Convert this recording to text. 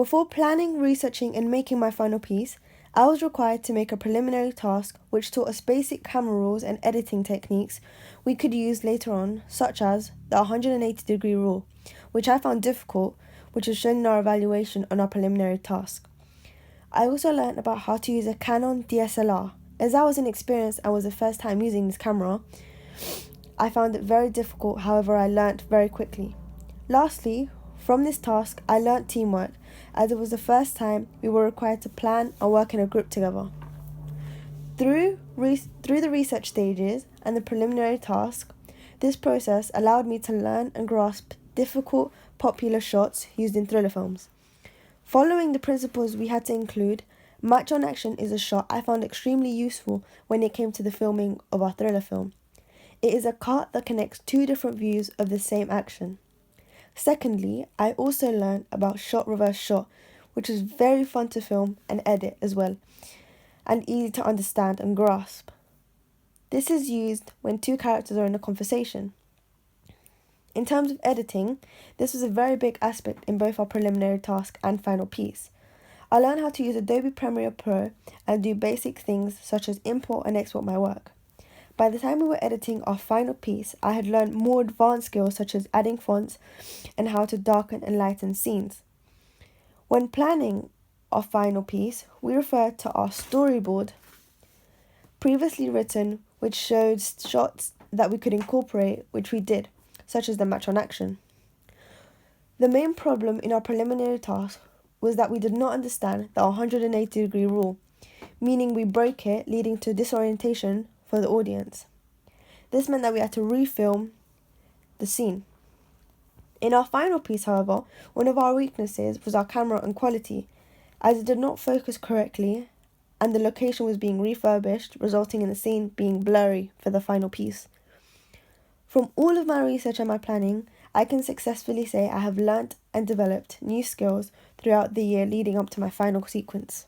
Before planning, researching, and making my final piece, I was required to make a preliminary task which taught us basic camera rules and editing techniques we could use later on, such as the 180-degree rule, which I found difficult, which was shown in our evaluation on our preliminary task. I also learned about how to use a Canon DSLR. As I was inexperienced and was the first time using this camera, I found it very difficult, however I learnt very quickly. Lastly, from this task, I learnt teamwork, as it was the first time we were required to plan and work in a group together. Through the research stages and the preliminary task, this process allowed me to learn and grasp difficult, popular shots used in thriller films. Following the principles we had to include, Match on Action is a shot I found extremely useful when it came to the filming of our thriller film. It is a cut that connects two different views of the same action. Secondly, I also learned about shot reverse shot, which is very fun to film and edit as well, and easy to understand and grasp. This is used when two characters are in a conversation. In terms of editing, this was a very big aspect in both our preliminary task and final piece. I learned how to use Adobe Premiere Pro and do basic things such as import and export my work. By the time we were editing our final piece, I had learned more advanced skills such as adding fonts and how to darken and lighten scenes. When planning our final piece, we referred to our storyboard, previously written, which showed shots that we could incorporate, which we did, such as the Match on Action. The main problem in our preliminary task was that we did not understand the 180-degree rule, meaning we broke it, leading to disorientation for the audience. This meant that we had to refilm the scene. In our final piece, however, one of our weaknesses was our camera and quality, as it did not focus correctly and the location was being refurbished, resulting in the scene being blurry for the final piece. From all of my research and my planning, I can successfully say I have learnt and developed new skills throughout the year leading up to my final sequence.